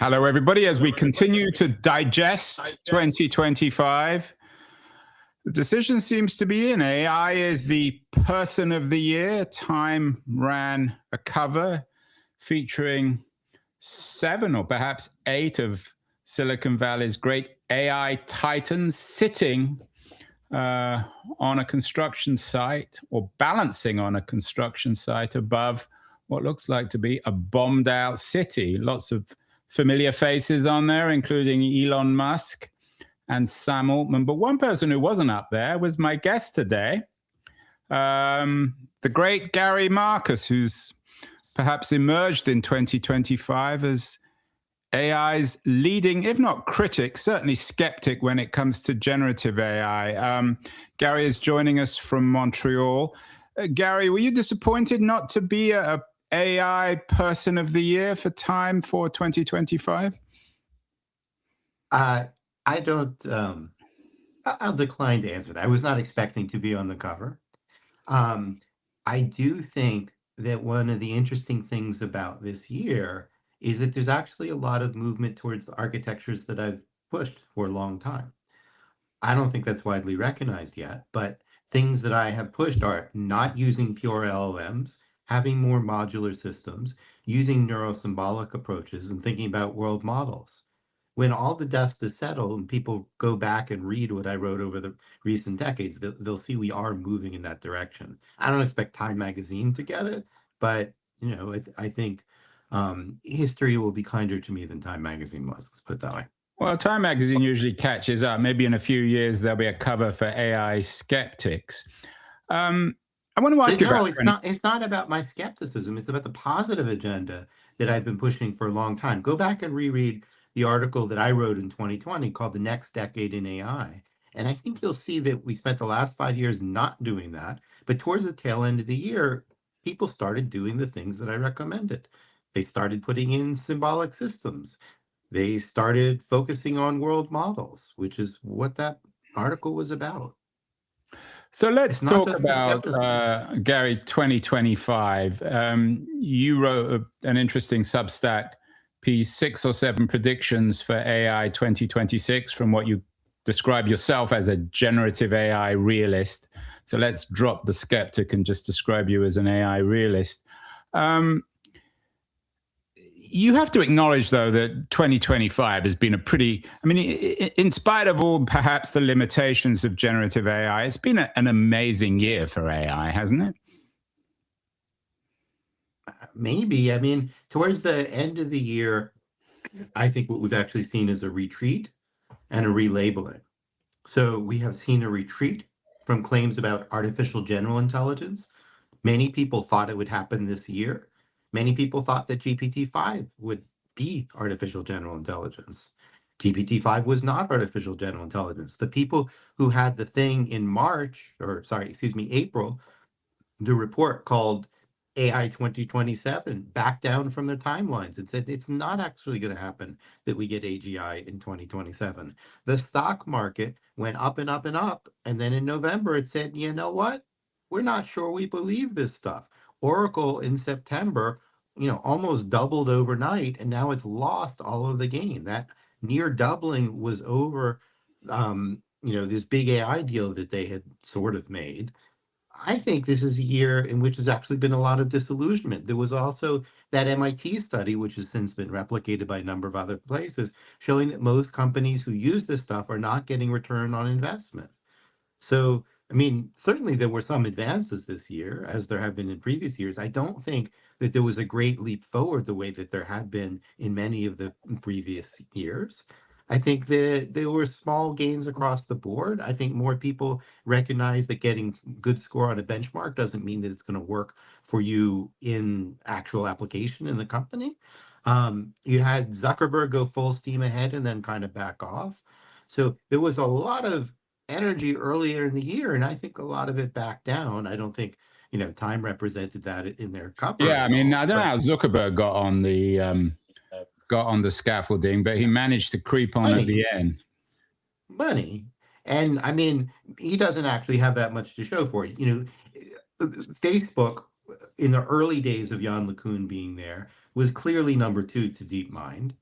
Hello, everybody. As we continue to digest 2025, the decision seems to be in. AI is the person of the year. Time ran a cover featuring 7 or perhaps 8 of Silicon Valley's great AI titans sitting on a construction site or balancing on a construction site above what looks like to be a bombed out city. Lots of familiar faces on there, including Elon Musk and Sam Altman. But one person who wasn't up there was my guest today, the great Gary Marcus, who's perhaps emerged in 2025 as AI's leading, if not critic, certainly skeptic when it comes to generative AI. Gary is joining us from Montreal. Gary, were you disappointed not to be a AI person of the year for Time for 2025? I don't. I'll decline to answer that. I was not expecting to be on the cover. I do think that one of the interesting things about this year is that there's actually a lot of movement towards the architectures that I've pushed for a long time. I don't think that's widely recognized yet, but things that I have pushed are not using pure LLMs, having more modular systems, using neurosymbolic approaches, and thinking about world models. When all the dust is settled and people go back and read what I wrote over the recent decades, they'll see we are moving in that direction. I don't expect Time Magazine to get it, but I think history will be kinder to me than Time Magazine was. Let's put it that way. Well, Time Magazine usually catches up. Maybe in a few years, there'll be a cover for AI skeptics. I want to ask you about... It's not about my skepticism. It's about the positive agenda that I've been pushing for a long time. Go back and reread the article that I wrote in 2020 called The Next Decade in AI. And I think you'll see that we spent the last 5 years not doing that. But towards the tail end of the year, people started doing the things that I recommended. They started putting in symbolic systems. They started focusing on world models, which is what that article was about. So let's talk about, Gary, 2025. You wrote an interesting Substack piece, 6 or 7 predictions for AI 2026 from what you describe yourself as a generative AI realist. So let's drop the skeptic and just describe you as an AI realist. You have to acknowledge, though, that 2025 has been a pretty, in spite of all perhaps the limitations of generative AI, it's been an amazing year for AI, hasn't it? Maybe. Towards the end of the year, I think what we've actually seen is a retreat and a relabeling. So we have seen a retreat from claims about artificial general intelligence. Many people thought it would happen this year. Many people thought that GPT-5 would be artificial general intelligence. GPT-5 was not artificial general intelligence. The people who had the thing in April, the report called AI 2027 backed down from their timelines and said it's not actually going to happen that we get AGI in 2027. The stock market went up and up and up. And then in November, it said, you know what? We're not sure we believe this stuff. Oracle in September, almost doubled overnight, and now it's lost all of the gain. That near doubling was over, this big AI deal that they had sort of made. I think this is a year in which there's actually been a lot of disillusionment. There was also that MIT study, which has since been replicated by a number of other places, showing that most companies who use this stuff are not getting return on investment. So, certainly there were some advances this year, as there have been in previous years. I don't think that there was a great leap forward the way that there had been in many of the previous years. I think that there were small gains across the board. I think more people recognize that getting good score on a benchmark doesn't mean that it's going to work for you in actual application in the company. You had Zuckerberg go full steam ahead and then kind of back off. So there was a lot of energy earlier in the year, and I think a lot of it backed down. I don't think Time represented that in their cover. Yeah, I don't know how Zuckerberg got on the scaffolding, but he managed to creep on at the end. Money. And he doesn't actually have that much to show for it. Facebook, in the early days of Yann LeCun being there, was clearly number 2 to DeepMind.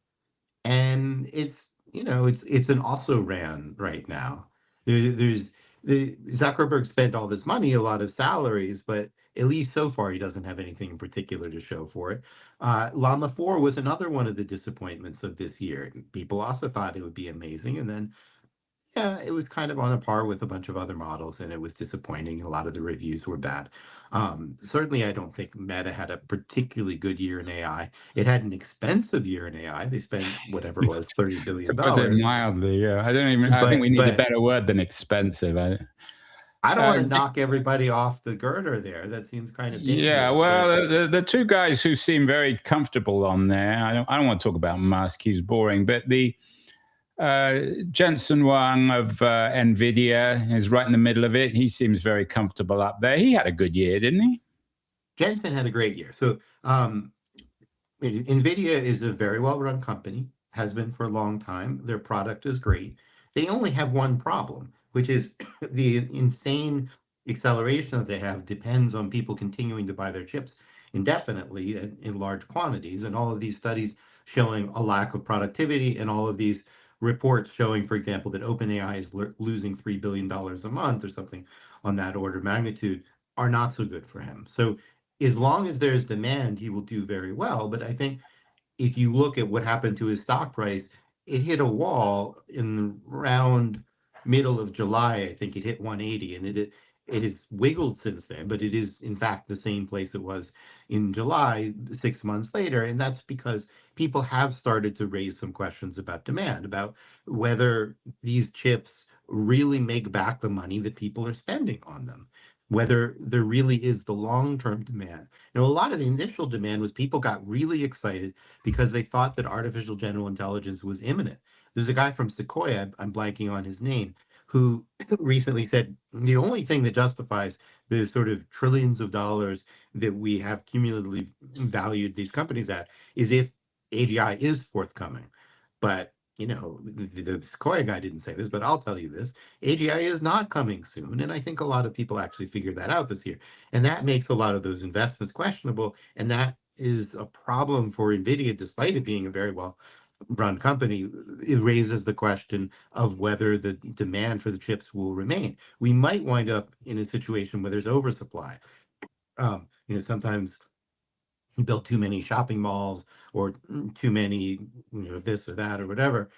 and it's, it's an also ran right now. There's Zuckerberg spent all this money, a lot of salaries, but at least so far he doesn't have anything in particular to show for it. Llama 4 was another one of the disappointments of this year. People also thought it would be amazing, and then yeah, it was kind of on a par with a bunch of other models, and it was disappointing. A lot of the reviews were bad. Certainly, I don't think Meta had a particularly good year in AI. It had an expensive year in AI. They spent whatever it was, $30 billion. To put it mildly, yeah. I think we need a better word than expensive. I don't want to knock everybody off the girder there. That seems kind of dangerous. Yeah, well, the two guys who seem very comfortable on there, I don't want to talk about Musk, he's boring, but the Jensen Huang of NVIDIA is right in the middle of it. He seems very comfortable up there. He had a good year, didn't he? Jensen had a great year. So NVIDIA is a very well-run company, has been for a long time. Their product is great. They only have one problem, which is the insane acceleration that they have depends on people continuing to buy their chips indefinitely in large quantities. And all of these studies showing a lack of productivity, and all of these reports showing, for example, that OpenAI is losing $3 billion a month or something on that order of magnitude, are not so good for him. So as long as there's demand, he will do very well. But I think if you look at what happened to his stock price, it hit a wall in around middle of July. I think it hit 180, and it has wiggled since then, but it is in fact the same place it was in July 6 months later. And that's because people have started to raise some questions about demand, about whether these chips really make back the money that people are spending on them, whether there really is the long-term demand. A lot of the initial demand was people got really excited because they thought that artificial general intelligence was imminent. There's a guy from Sequoia, I'm blanking on his name, who recently said the only thing that justifies the sort of trillions of dollars that we have cumulatively valued these companies at is if AGI is forthcoming. But the Sequoia guy didn't say this, but I'll tell you this: AGI is not coming soon, and I think a lot of people actually figured that out this year, and that makes a lot of those investments questionable, and that is a problem for NVIDIA, despite it being a very well run company. It raises the question of whether the demand for the chips will remain. We might wind up in a situation where there's oversupply. Sometimes you build too many shopping malls, or too many, this or that or whatever,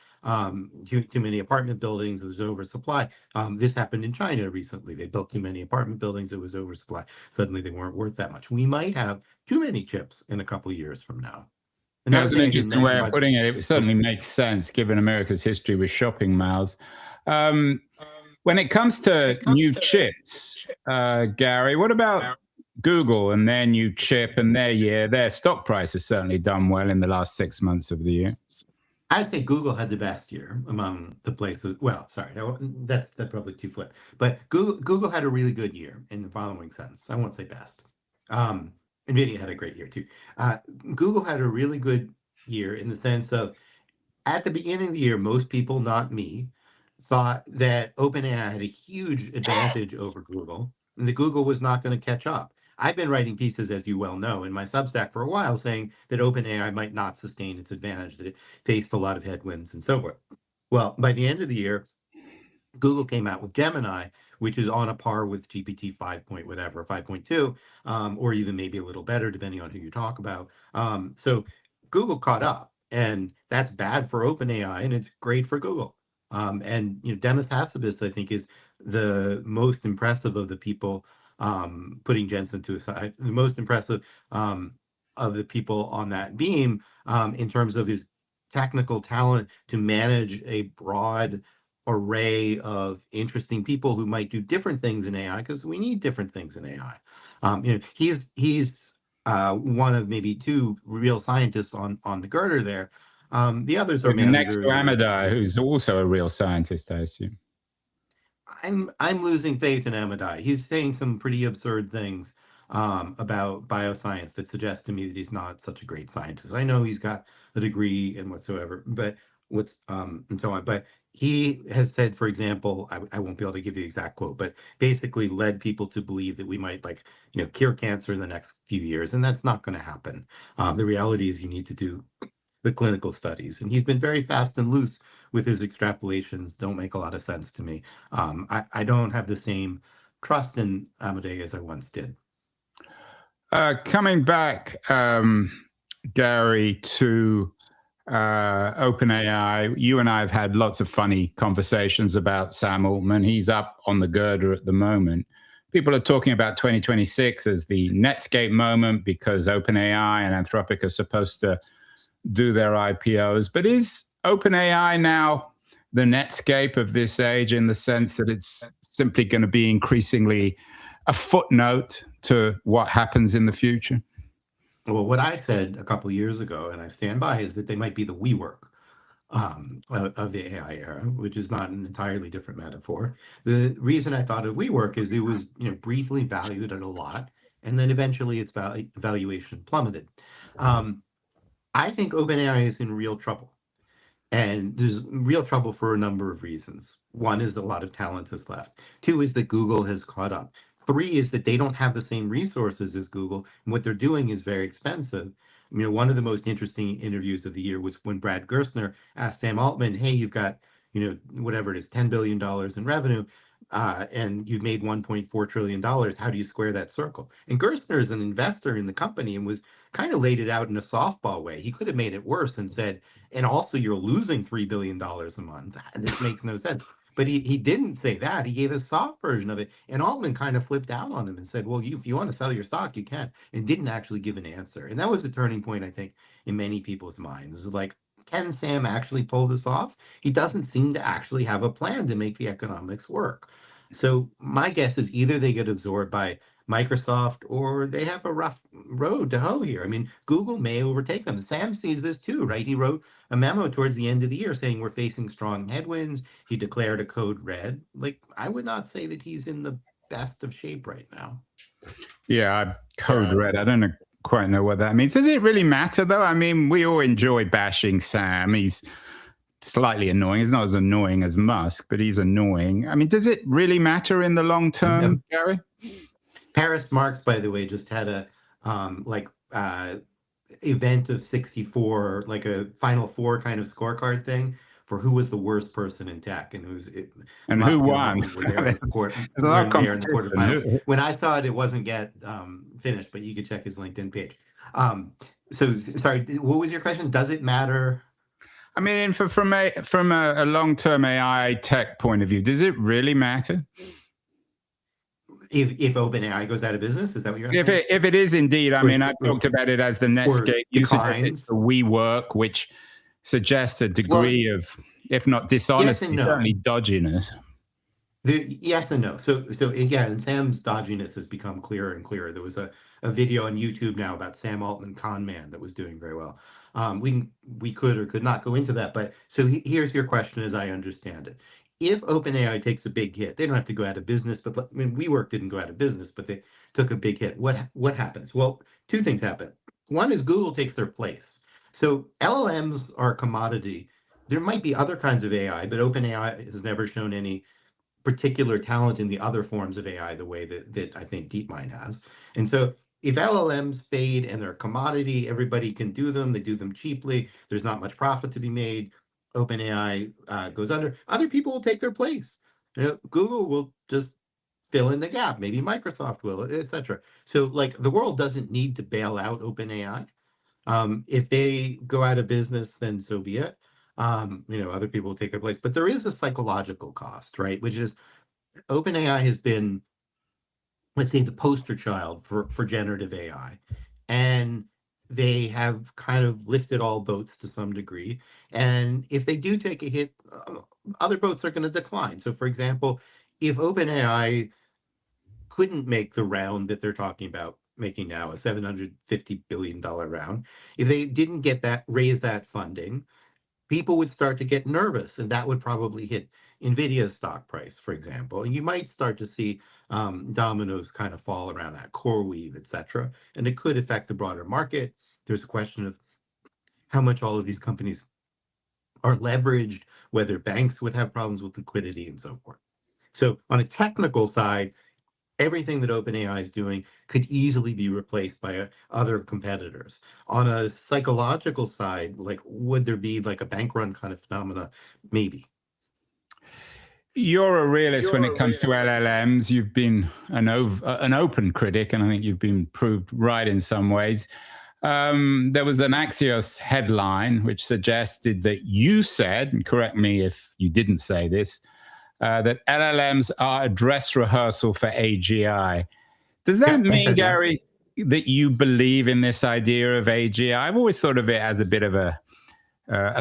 too many apartment buildings, there's oversupply. This happened in China recently. They built too many apartment buildings, it was oversupply. Suddenly they weren't worth that much. We might have too many chips in a couple of years from now. That's an interesting way of putting it. It certainly makes sense given America's history with shopping malls. When it comes to new chips, Gary, what about Google and their new chip and their year? Their stock price has certainly done well in the last 6 months of the year. I think Google had the best year among the places. Well, sorry, that's probably too flip. But Google had a really good year in the following sense. I won't say best. NVIDIA had a great year too. Google had a really good year in the sense of, at the beginning of the year, most people, not me, thought that OpenAI had a huge advantage over Google, and that Google was not going to catch up. I've been writing pieces, as you well know, in my Substack for a while, saying that OpenAI might not sustain its advantage, that it faced a lot of headwinds and so forth. Well, by the end of the year, Google came out with Gemini, which is on a par with GPT 5.2, or even maybe a little better, depending on who you talk about. So Google caught up, and that's bad for OpenAI, and it's great for Google. And Demis Hassabis, I think, is the most impressive of the people, putting Jensen to aside, the most impressive of the people on that beam, in terms of his technical talent to manage a broad array of interesting people who might do different things in AI, because we need different things in AI. He's one of maybe two real scientists on the girder there. The others are managers. Next to Amadai, who's also a real scientist, I assume. I'm losing faith in Amadai. He's saying some pretty absurd things about bioscience that suggest to me that he's not such a great scientist. I know he's got a degree and whatsoever, but and so on. But he has said, for example, I won't be able to give you the exact quote, but basically led people to believe that we might cure cancer in the next few years, and that's not going to happen. The reality is you need to do the clinical studies. And he's been very fast and loose with his extrapolations. Don't make a lot of sense to me. I don't have the same trust in Amadei as I once did. Coming back, Gary, to OpenAI, you and I have had lots of funny conversations about Sam Altman. He's up on the girder at the moment. People are talking about 2026 as the Netscape moment because OpenAI and Anthropic are supposed to do their IPOs. But is OpenAI now the Netscape of this age in the sense that it's simply going to be increasingly a footnote to what happens in the future? Well, what I said a couple of years ago, and I stand by, is that they might be the WeWork of the AI era, which is not an entirely different metaphor. The reason I thought of WeWork is it was, briefly valued at a lot, and then eventually its valuation plummeted. I think OpenAI is in real trouble. And there's real trouble for a number of reasons. One is that a lot of talent has left. Two is that Google has caught up. Three is that they don't have the same resources as Google, and what they're doing is very expensive. One of the most interesting interviews of the year was when Brad Gerstner asked Sam Altman, "Hey, you've got, whatever it is, $10 billion in revenue, and you've made $1.4 trillion. How do you square that circle?" And Gerstner is an investor in the company and was kind of laid it out in a softball way. He could have made it worse and said, "And also you're losing $3 billion a month. This makes no sense." But he didn't say that. He gave a soft version of it. And Altman kind of flipped out on him and said, "Well, if you want to sell your stock, you can," and didn't actually give an answer. And that was the turning point, I think, in many people's minds. Like, can Sam actually pull this off? He doesn't seem to actually have a plan to make the economics work. So my guess is either they get absorbed by Microsoft or they have a rough road to hoe here. Google may overtake them. Sam sees this too, right? He wrote a memo towards the end of the year saying we're facing strong headwinds. He declared a code red. Like, I would not say that he's in the best of shape right now. Yeah, code red. I don't quite know what that means. Does it really matter, though? We all enjoy bashing Sam. He's slightly annoying. He's not as annoying as Musk, but he's annoying. Does it really matter in the long term, Gary? Paris Marx, by the way, just had a event of 64, like a Final Four kind of scorecard thing for who was the worst person in tech, and who won? In the quarterfinals. When I saw it, it wasn't yet finished, but you could check his LinkedIn page. So sorry, what was your question? Does it matter? From a long-term AI tech point of view, does it really matter? If OpenAI goes out of business, is that what you're asking? If it is indeed, I've talked about it as the Netscape. You said it's the WeWork, which suggests a degree of, if not dishonesty, certainly dodginess. Yes and no. So yeah, and Sam's dodginess has become clearer and clearer. There was a video on YouTube now about Sam Altman con man that was doing very well. We could or could not go into that, but so here's your question as I understand it. If OpenAI takes a big hit, they don't have to go out of business, but WeWork didn't go out of business, but they took a big hit. What happens? Well, two things happen. One is Google takes their place. So LLMs are a commodity. There might be other kinds of AI, but OpenAI has never shown any particular talent in the other forms of AI the way that I think DeepMind has. And so if LLMs fade and they're a commodity, everybody can do them. They do them cheaply. There's not much profit to be made. OpenAI goes under. Other people will take their place. Google will just fill in the gap. Maybe Microsoft will, etc. So the world doesn't need to bail out OpenAI. If they go out of business, then so be it. Other people will take their place. But there is a psychological cost, right? Which is OpenAI has been, let's say, the poster child for generative AI. And they have kind of lifted all boats to some degree. And if they do take a hit, other boats are going to decline. So, for example, if OpenAI couldn't make the round that they're talking about making now, a $750 billion round, if they didn't raise that funding, people would start to get nervous, and that would probably hit NVIDIA's stock price, for example. And you might start to see dominoes kind of fall around that, CoreWeave, et cetera. And it could affect the broader market. There's a question of how much all of these companies are leveraged, whether banks would have problems with liquidity and so forth. So on a technical side, everything that OpenAI is doing could easily be replaced by other competitors. On a psychological side, like, would there be like a bank run kind of phenomena? Maybe. You're a realist when it comes to LLMs. You've been an open critic, and I think you've been proved right in some ways. There was an Axios headline which suggested that you said, and correct me if you didn't say this, that LLMs are a dress rehearsal for AGI. Does that mean, Gary, that you believe in this idea of AGI? I've always thought of it as a bit of a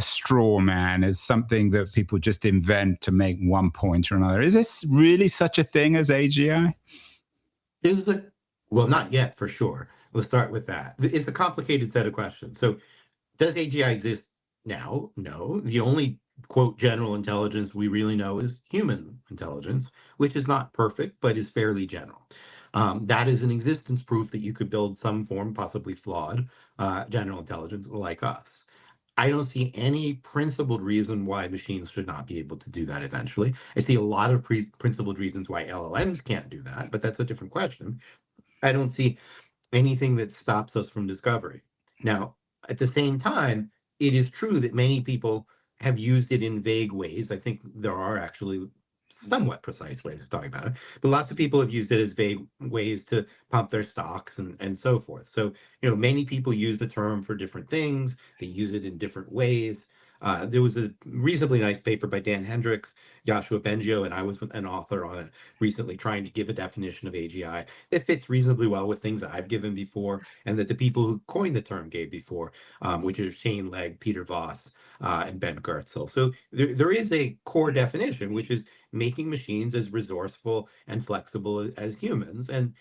straw man, as something that people just invent to make one point or another. Is this really such a thing as AGI? Well, not yet, for sure. We'll start with that. It's a complicated set of questions. So does AGI exist now? No. The only, quote, general intelligence we really know is human intelligence, which is not perfect, but is fairly general. That is an existence proof that you could build some form, possibly flawed, general intelligence like us. I don't see any principled reason why machines should not be able to do that eventually. I see a lot of principled reasons why LLMs can't do that, but that's a different question. I don't see anything that stops us from discovery. Now, at the same time, it is true that many people have used it in vague ways. I think there are actually somewhat precise ways of talking about it, but lots of people have used it as vague ways to pump their stocks and so forth. So, many people use the term for different things. They use it in different ways. There was a reasonably nice paper by Dan Hendricks, Yoshua Bengio, and I was an author on it recently, trying to give a definition of AGI that fits reasonably well with things that I've given before and that the people who coined the term gave before, which is Shane Legg, Peter Voss, and Ben Goertzel. So there is a core definition, which is making machines as resourceful and flexible as humans. And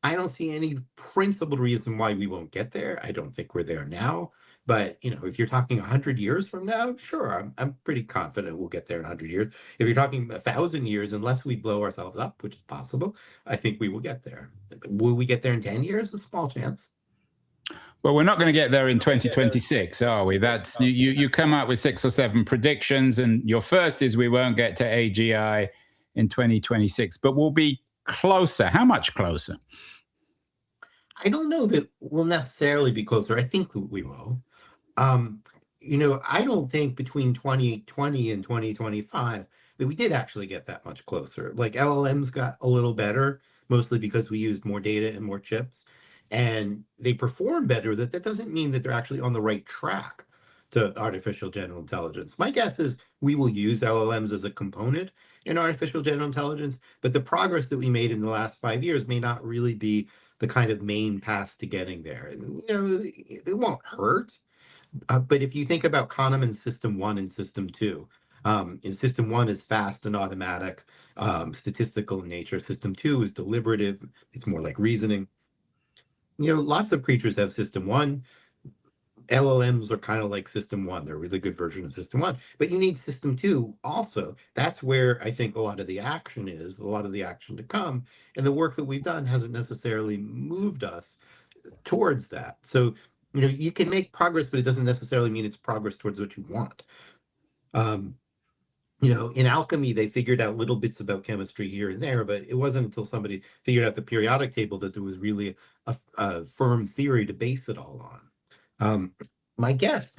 I don't see any principled reason why we won't get there. I don't think we're there now. But if you're talking 100 years from now, sure, I'm pretty confident we'll get there in 100 years. If you're talking 1,000 years, unless we blow ourselves up, which is possible, I think we will get there. Will we get there in 10 years? A small chance. Well, we're not going to get there in 2026, are we? That's you come out with 6 or 7 predictions, and your first is we won't get to AGI in 2026, but we'll be closer. How much closer? I don't know that we'll necessarily be closer. I think we will. I don't think between 2020 and 2025 that we did actually get that much closer. Like, LLMs got a little better, mostly because we used more data and more chips, and they perform better. That doesn't mean that they're actually on the right track to artificial general intelligence. My guess is we will use LLMs as a component in artificial general intelligence, but the progress that we made in the last 5 years may not really be the kind of main path to getting there. It won't hurt. But if you think about Kahneman's System 1 and System 2, in System 1 is fast and automatic, statistical in nature. System 2 is deliberative. It's more like reasoning. Lots of creatures have System 1. LLMs are kind of like System 1. They're a really good version of System 1. But you need System 2 also. That's where I think a lot of the action is, a lot of the action to come. And the work that we've done hasn't necessarily moved us towards that. So, you can make progress, but it doesn't necessarily mean it's progress towards what you want. In alchemy, they figured out little bits about chemistry here and there, but it wasn't until somebody figured out the periodic table that there was really a firm theory to base it all on. My guess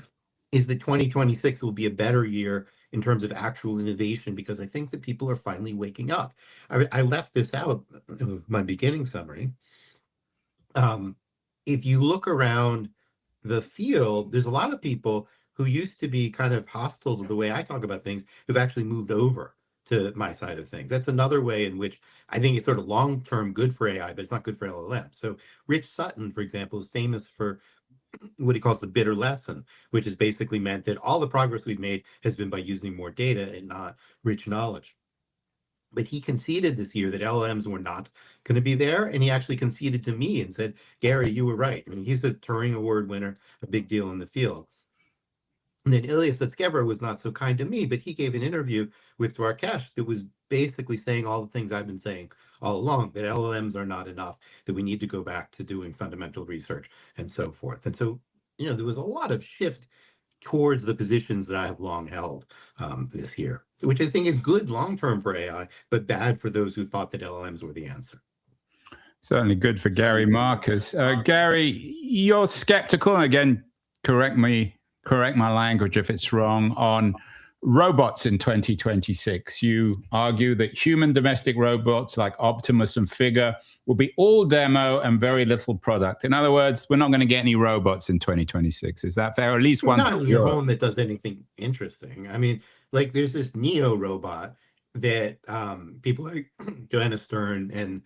is that 2026 will be a better year in terms of actual innovation, because I think that people are finally waking up. I left this out of my beginning summary. If you look around the field, there's a lot of people who used to be kind of hostile to the way I talk about things who've actually moved over to my side of things. That's another way in which I think it's sort of long-term good for AI, but it's not good for LLM. So Rich Sutton, for example, is famous for what he calls the bitter lesson, which has basically meant that all the progress we've made has been by using more data and not rich knowledge. But he conceded this year that LLMs were not going to be there. And he actually conceded to me and said, Gary, you were right. I mean, he's a Turing Award winner, a big deal in the field. And then Ilya Sutskever was not so kind to me, but he gave an interview with Dwarkesh that was basically saying all the things I've been saying all along, that LLMs are not enough, that we need to go back to doing fundamental research and so forth. And so, there was a lot of shift towards the positions that I have long held this year, which I think is good long-term for AI, but bad for those who thought that LLMs were the answer. Certainly good for Gary Marcus. Gary, you're skeptical, and again, correct my language if it's wrong, on robots in 2026. You argue that human domestic robots like Optimus and Figure will be all demo and very little product. In other words, we're not going to get any robots in 2026. Is that fair? Or at least one. Not in your home that does anything interesting. I mean, like there's this Neo robot that people like Joanna Stern and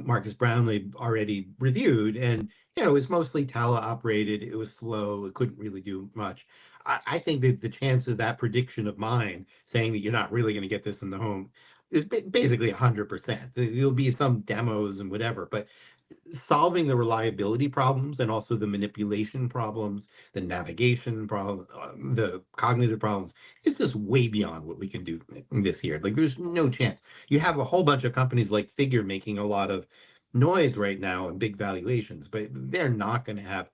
Marcus Brownlee already reviewed, and it was mostly teleoperated. It was slow. It couldn't really do much. I think that the chance of that prediction of mine saying that you're not really going to get this in the home is basically 100%. There'll be some demos and whatever, but solving the reliability problems and also the manipulation problems, the navigation problem, the cognitive problems is just way beyond what we can do this year. Like there's no chance. You have a whole bunch of companies like Figure making a lot of noise right now and big valuations, but they're not going to have,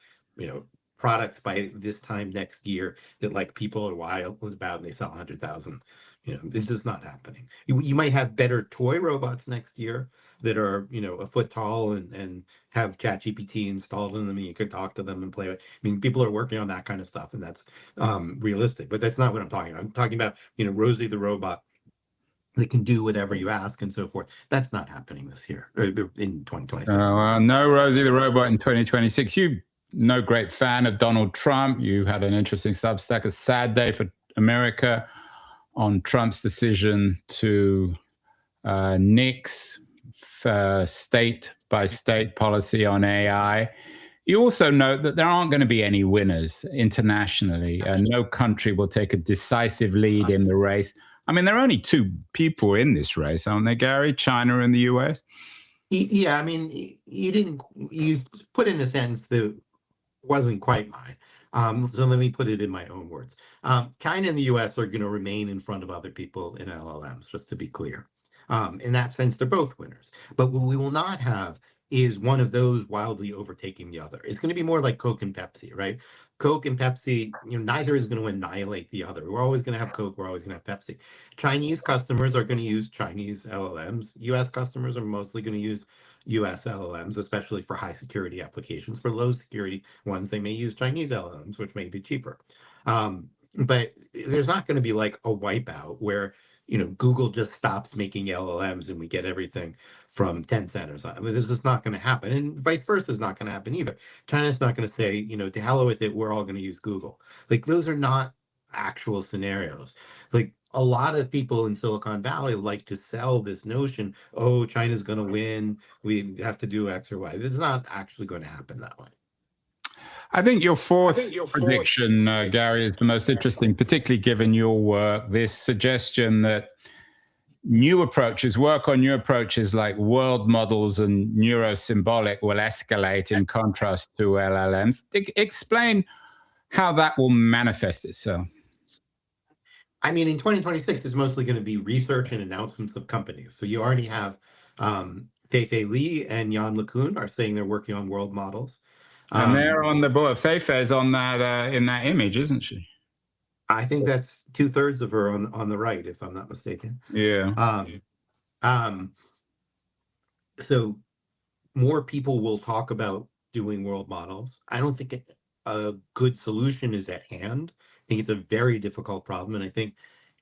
products by this time next year that like people are wild about and they sell 100,000. It's just not happening. You might have better toy robots next year that are, a foot tall and have ChatGPT installed in them and you can talk to them and play with. I mean, people are working on that kind of stuff and that's realistic, but that's not what I'm talking about. I'm talking about, Rosie the robot that can do whatever you ask and so forth. That's not happening this year in 2026. No Rosie the robot in 2026. You no great fan of Donald Trump. You had an interesting Substack, A Sad Day for America, on Trump's decision to nix state-by-state policy on AI. You also note that there aren't going to be any winners internationally. No country will take a decisive lead in the race. I mean, there are only two people in this race, aren't there, Gary? China and the US? Yeah, I mean, you put in a sentence that wasn't quite mine. So let me put it in my own words. China and the US are going to remain in front of other people in LLMs, just to be clear. In that sense, they're both winners. But what we will not have is one of those wildly overtaking the other. It's going to be more like Coke and Pepsi, right? Coke and Pepsi, neither is going to annihilate the other. We're always going to have Coke. We're always going to have Pepsi. Chinese customers are going to use Chinese LLMs. US customers are mostly going to use US LLMs, especially for high security applications. For low security ones, they may use Chinese LLMs, which may be cheaper. But there's not going to be like a wipeout where, Google just stops making LLMs and we get everything from Tencent or something. I mean, this is not going to happen. And vice versa is not going to happen either. China's not going to say, to hell with it, we're all going to use Google. Like those are not actual scenarios. Like a lot of people in Silicon Valley like to sell this notion, oh, China's going to win. We have to do X or Y. This is not actually going to happen that way. I think your fourth prediction, Gary, is the most interesting, particularly given your work. This suggestion that work on new approaches like world models and neurosymbolic will escalate in contrast to LLMs. Explain how that will manifest itself. I mean, in 2026, it's mostly going to be research and announcements of companies. So you already have Fei-Fei Li and Yann LeCun are saying they're working on world models. And they're on the board. Fei-Fei's on that in that image, isn't she? I think that's 2/3 of her on the right, if I'm not mistaken. Yeah. So more people will talk about doing world models. I don't think a good solution is at hand. I think it's a very difficult problem, and I think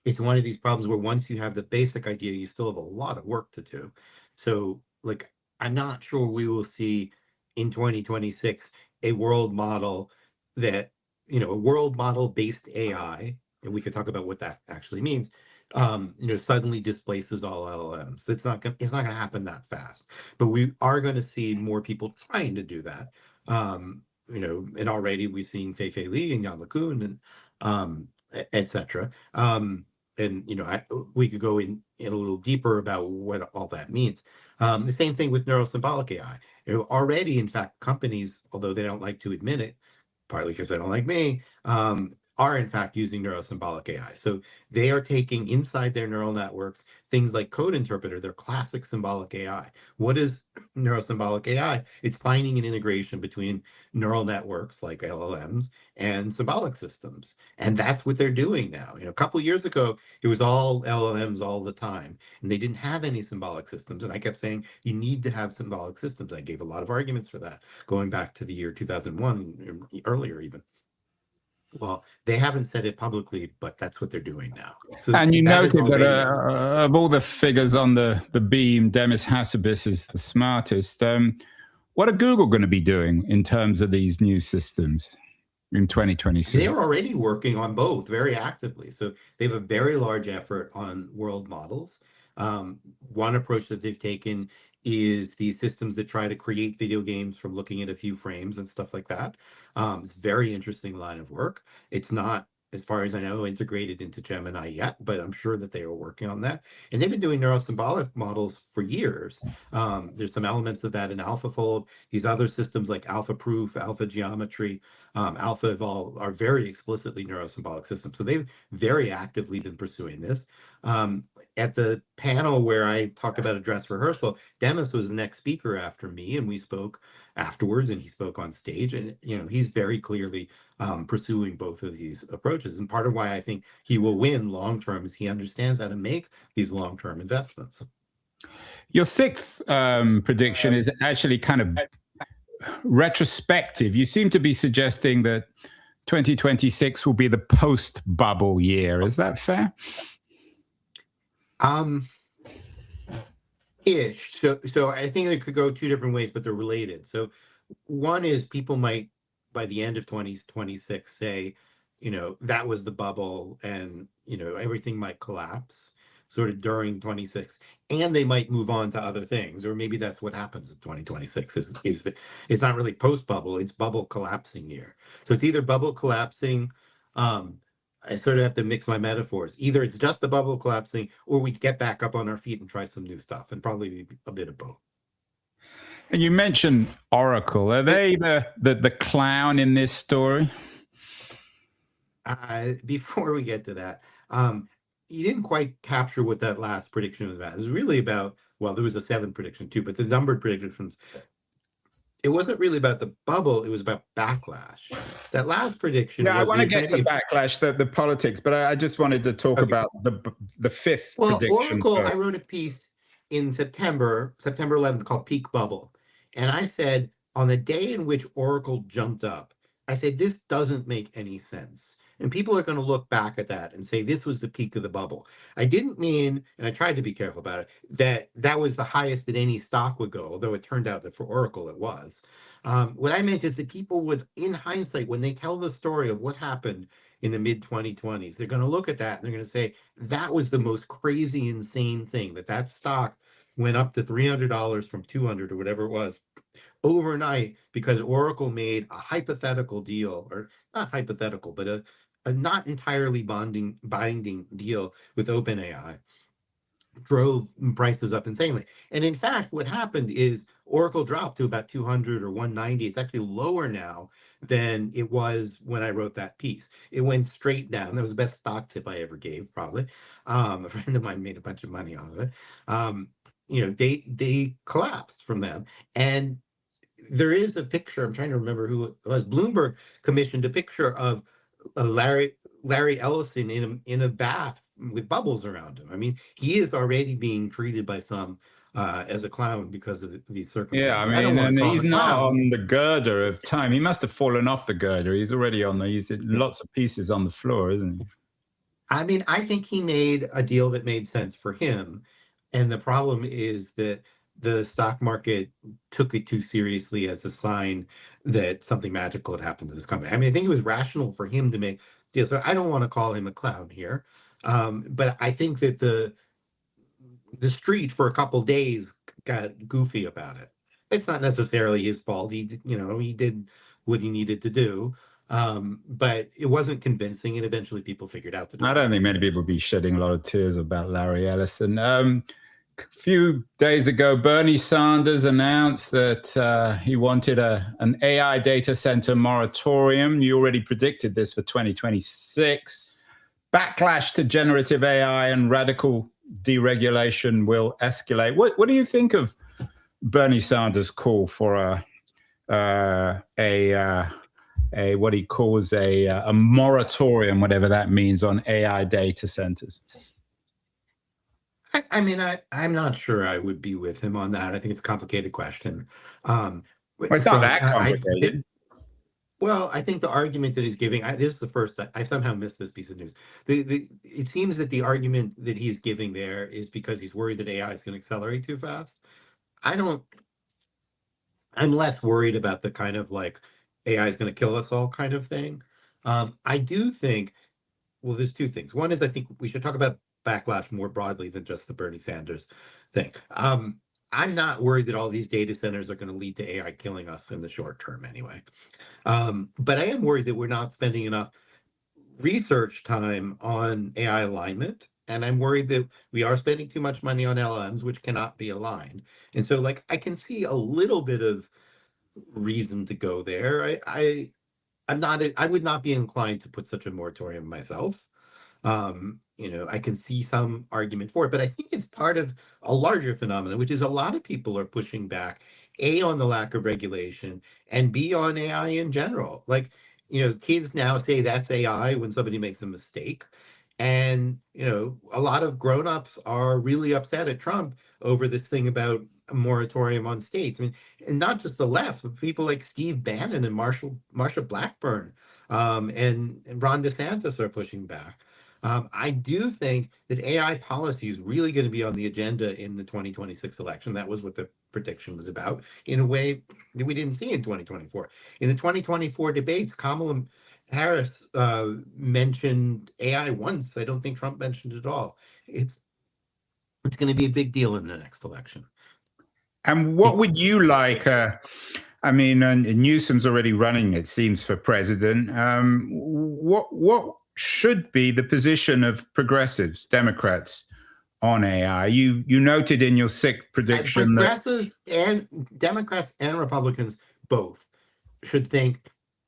it's one of these problems where once you have the basic idea, you still have a lot of work to do. So, like, I'm not sure we will see in 2026 a world model that, a world model based AI, and we could talk about what that actually means, suddenly displaces all LLMs. It's not gonna happen that fast, but we are going to see more people trying to do that. And already we've seen Fei-Fei Li and Yann LeCun and etc. We could go in a little deeper about what all that means. The same thing with neurosymbolic AI. Already, in fact, companies, although they don't like to admit it, partly because they don't like me, are in fact using neurosymbolic AI. So they are taking inside their neural networks things like code interpreter, their classic symbolic AI. What is neurosymbolic AI? It's finding an integration between neural networks like LLMs and symbolic systems. And that's what they're doing now. A couple of years ago, it was all LLMs all the time, and they didn't have any symbolic systems. And I kept saying, you need to have symbolic systems. I gave a lot of arguments for that, going back to the year 2001, earlier even. Well, they haven't said it publicly, but that's what they're doing now. So and you that is noted that already of all the figures on the beam, Demis Hassabis is the smartest. What are Google going to be doing in terms of these new systems in 2026? They're already working on both very actively. So they have a very large effort on world models. One approach that they've taken is the systems that try to create video games from looking at a few frames and stuff like that. It's a very interesting line of work. It's not, as far as I know, integrated into Gemini yet, but I'm sure that they are working on that. And they've been doing neurosymbolic models for years. There's some elements of that in AlphaFold. These other systems like AlphaProof, Alpha Geometry, AlphaEvolve are very explicitly neurosymbolic systems. So they've very actively been pursuing this. At the panel where I talked about a dress rehearsal, Demis was the next speaker after me, and we spoke afterwards, and he spoke on stage. And he's very clearly pursuing both of these approaches. And part of why I think he will win long term is he understands how to make these long term investments. Your sixth prediction is actually kind of retrospective. You seem to be suggesting that 2026 will be the post-bubble year. Is that fair? Ish. So I think it could go two different ways, but they're related. So one is people might, by the end of 2026, say, that was the bubble, and everything might collapse sort of during 26, and they might move on to other things, or maybe that's what happens in 2026. Is that it's not really post bubble; it's bubble collapsing year. So it's either bubble collapsing. I sort of have to mix my metaphors. Either it's just the bubble collapsing, or we get back up on our feet and try some new stuff, and probably a bit of both. And you mentioned Oracle. Are they the clown in this story? Before we get to that, you didn't quite capture what that last prediction was about. It was really about, well, there was a seventh prediction too, but the numbered predictions, it wasn't really about the bubble, it was about backlash. That last prediction. Yeah, I want to get to backlash, the politics, but I just wanted to talk about the fifth prediction. Oracle, I wrote a piece in September 11th called Peak Bubble. And I said, on the day in which Oracle jumped up, I said, this doesn't make any sense. And people are going to look back at that and say, this was the peak of the bubble. I didn't mean, and I tried to be careful about it, that was the highest that any stock would go, although it turned out that for Oracle it was. What I meant is that people would, in hindsight, when they tell the story of what happened in the mid-2020s, they're going to look at that and they're going to say, that was the most crazy, insane thing, that stock went up to $300 from $200 or whatever it was overnight because Oracle made a hypothetical deal, or not hypothetical, but a not entirely binding deal with OpenAI, drove prices up insanely. And in fact, what happened is Oracle dropped to about 200 or 190. It's actually lower now than it was when I wrote that piece. It went straight down. That was the best stock tip I ever gave, probably. A friend of mine made a bunch of money off of it. They collapsed from them. And there is a picture, I'm trying to remember who it was. Bloomberg commissioned a picture of Larry Ellison in a bath with bubbles around him. I mean, he is already being treated by some as a clown because of these circumstances. Yeah, I mean, and he's not on the girder of time. He must have fallen off the girder. He's already on he's lots of pieces on the floor, isn't he? I mean, I think he made a deal that made sense for him. And the problem is that the stock market took it too seriously as a sign that something magical had happened to this company. I mean, I think it was rational for him to make deals. So I don't want to call him a clown here, but I think that the street for a couple days got goofy about it. It's not necessarily his fault. He did what he needed to do, but it wasn't convincing. And eventually, people figured out that. I don't think many people would be shedding a lot of tears about Larry Ellison. few days ago, Bernie Sanders announced that he wanted an AI data center moratorium. You already predicted this for 2026. Backlash to generative AI and radical deregulation will escalate. What do you think of Bernie Sanders' call for a what he calls a moratorium, whatever that means, on AI data centers? I mean, I'm not sure I would be with him on that. I think it's a complicated question. Well, it's not that complicated. Well, I think the argument that he's giving, this is the first, I somehow missed this piece of news. It seems that the argument that he's giving there is because he's worried that AI is going to accelerate too fast. I'm less worried about the kind of like AI is going to kill us all kind of thing. I do think, well, there's two things. One is I think we should talk about backlash more broadly than just the Bernie Sanders thing. I'm not worried that all these data centers are going to lead to AI killing us in the short term anyway. But I am worried that we're not spending enough research time on AI alignment. And I'm worried that we are spending too much money on LLMs, which cannot be aligned. And so like, I can see a little bit of reason to go there. I would not be inclined to put such a moratorium myself. I can see some argument for it, but I think it's part of a larger phenomenon, which is a lot of people are pushing back, A, on the lack of regulation, and B, on AI in general. Like, kids now say that's AI when somebody makes a mistake. And, a lot of grown-ups are really upset at Trump over this thing about moratorium on states. I mean, and not just the left, but people like Steve Bannon and Marsha Blackburn and Ron DeSantis are pushing back. I do think that AI policy is really going to be on the agenda in the 2026 election. That was what the prediction was about, in a way that we didn't see in 2024. In the 2024 debates, Kamala Harris mentioned AI once. I don't think Trump mentioned it at all. It's going to be a big deal in the next election. And what would you like? I mean, Newsom's already running, it seems, for president. What should be the position of progressives, Democrats, on AI? You noted in your sixth prediction that progressives and Democrats and Republicans both should think,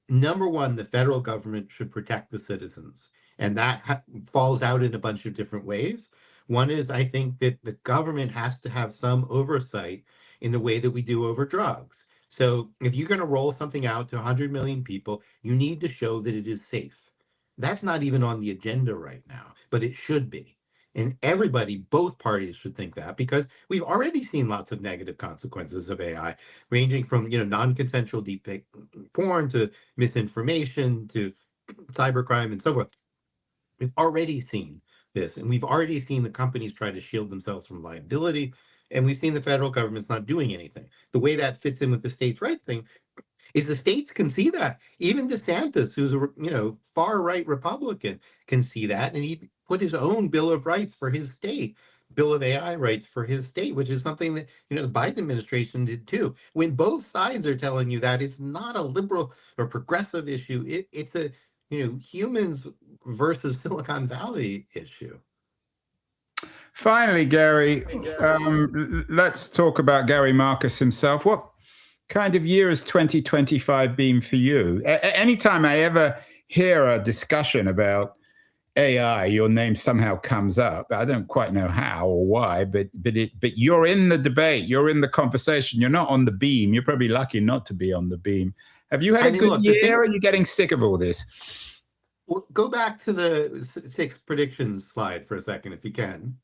number one, the federal government should protect the citizens. And that falls out in a bunch of different ways. One is, I think that the government has to have some oversight in the way that we do over drugs. So if you're going to roll something out to 100 million people, you need to show that it is safe. That's not even on the agenda right now, but it should be. And everybody, both parties should think that, because we've already seen lots of negative consequences of AI, ranging from, non-consensual deep fake porn to misinformation to cybercrime and so forth. We've already seen this, and we've already seen the companies try to shield themselves from liability, and we've seen the federal government's not doing anything. The way that fits in with the states' right thing is the states can see that. Even DeSantis, who's a far-right Republican, can see that, and he put his own Bill of Rights for his state, Bill of AI rights for his state, which is something that the Biden administration did too. When both sides are telling you that, it's not a liberal or progressive issue. It's a humans versus Silicon Valley issue. Finally, Gary, let's talk about Gary Marcus himself. What kind of year has 2025 been for you? Anytime I ever hear a discussion about AI, your name somehow comes up. I don't quite know how or why, but you're in the debate, you're in the conversation. You're not on the beam. You're probably lucky not to be on the beam. Have you had a good year, or are you getting sick of all this? Well, go back to the 6 predictions slide for a second, if you can.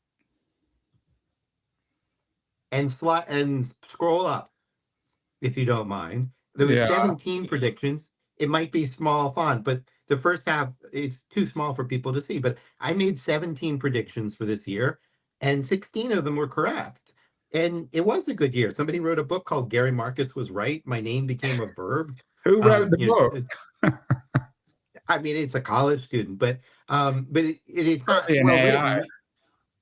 And scroll up, if you don't mind. There was 17 predictions. It might be small font, but the first half, it's too small for people to see. But I made 17 predictions for this year, and 16 of them were correct. And it was a good year. Somebody wrote a book called Gary Marcus Was Right. My name became a verb. Who wrote the book? I mean, it's a college student, but it's not well AI.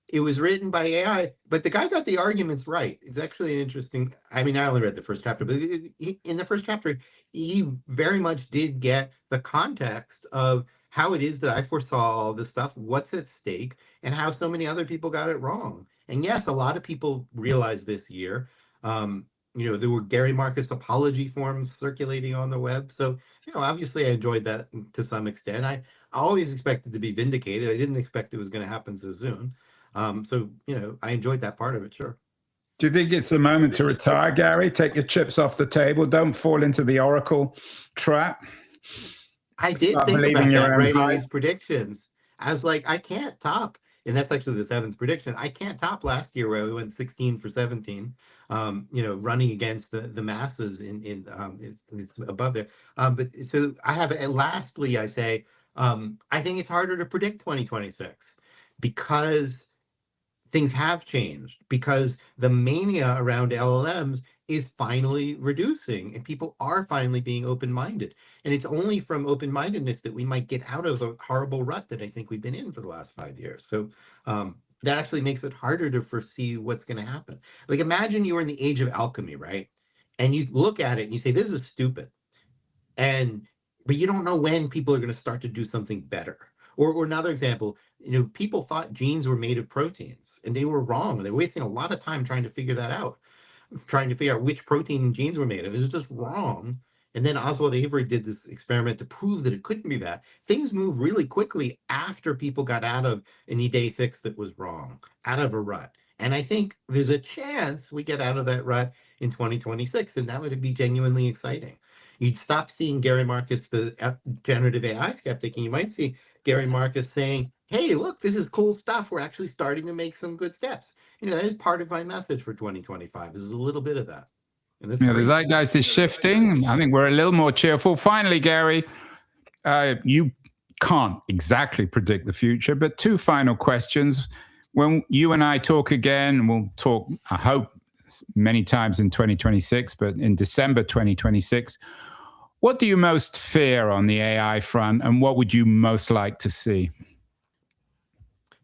It was written by AI, but the guy got the arguments right. It's actually an interesting. I mean, I only read the first chapter, but in the first chapter, he very much did get the context of how it is that I foresaw all this stuff, what's at stake, and how so many other people got it wrong. And yes, a lot of people realized this year. There were Gary Marcus apology forms circulating on the web. So, obviously I enjoyed that to some extent. I always expected to be vindicated. I didn't expect it was going to happen so soon. So, I enjoyed that part of it, sure. Do you think it's a moment to retire, Gary? Take your chips off the table. Don't fall into the Oracle trap. I did think about that writing these predictions. I was like, I can't top, and that's actually the 7th prediction. I can't top last year where we went 16 for 17. Running against the masses it's above there. But so I have, and lastly, I say, I think it's harder to predict 2026 because things have changed, because the mania around LLMs is finally reducing and people are finally being open-minded. And it's only from open-mindedness that we might get out of the horrible rut that I think we've been in for the last 5 years. So that actually makes it harder to foresee what's going to happen. Like, imagine you were in the age of alchemy, right? And you look at it and you say, this is stupid. But you don't know when people are going to start to do something better. Or another example, people thought genes were made of proteins, and they were wrong. They were wasting a lot of time trying to figure that out, trying to figure out which protein genes were made of. It was just wrong. And then Oswald Avery did this experiment to prove that it couldn't be that. Things move really quickly after people got out of an E-Day fix that was wrong, out of a rut. And I think there's a chance we get out of that rut in 2026, and that would be genuinely exciting. You'd stop seeing Gary Marcus, the generative AI skeptic, and you might see Gary Marcus saying, hey, look, this is cool stuff. We're actually starting to make some good steps. That is part of my message for 2025. This is a little bit of that. And that's the zeitgeist is shifting. I think we're a little more cheerful. Finally, Gary, you can't exactly predict the future, but 2 final questions. When you and I talk again, we'll talk, I hope, many times in 2026, but in December 2026, what do you most fear on the AI front, and what would you most like to see?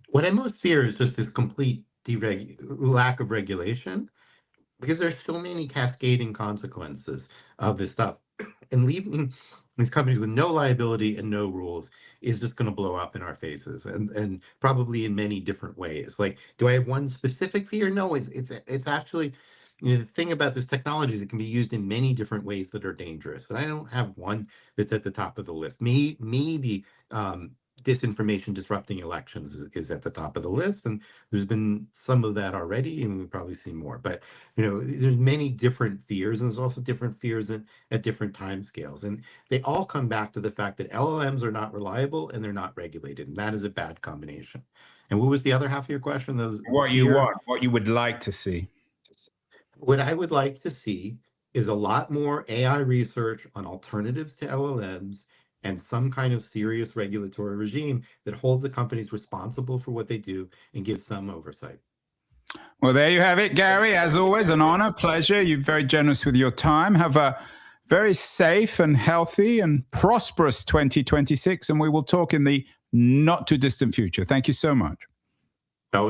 What I most fear is just this complete lack of regulation, because there's so many cascading consequences of this stuff, and leaving these companies with no liability and no rules is just going to blow up in our faces, and probably in many different ways. Like, do I have one specific fear? No, it's actually, the thing about this technology is it can be used in many different ways that are dangerous. And I don't have one that's at the top of the list. Maybe disinformation disrupting elections is at the top of the list, and there's been some of that already, and we'll probably see more. But there's many different fears, and there's also different fears at different time scales, and they all come back to the fact that LLMs are not reliable and they're not regulated, and that is a bad combination. And what was the other half of your question? What you want, what you would like to see. What I would like to see is a lot more AI research on alternatives to LLMs, and some kind of serious regulatory regime that holds the companies responsible for what they do and gives some oversight. Well, there you have it, Gary. As always, an honor, pleasure. You're very generous with your time. Have a very safe and healthy and prosperous 2026, and we will talk in the not too distant future. Thank you so much.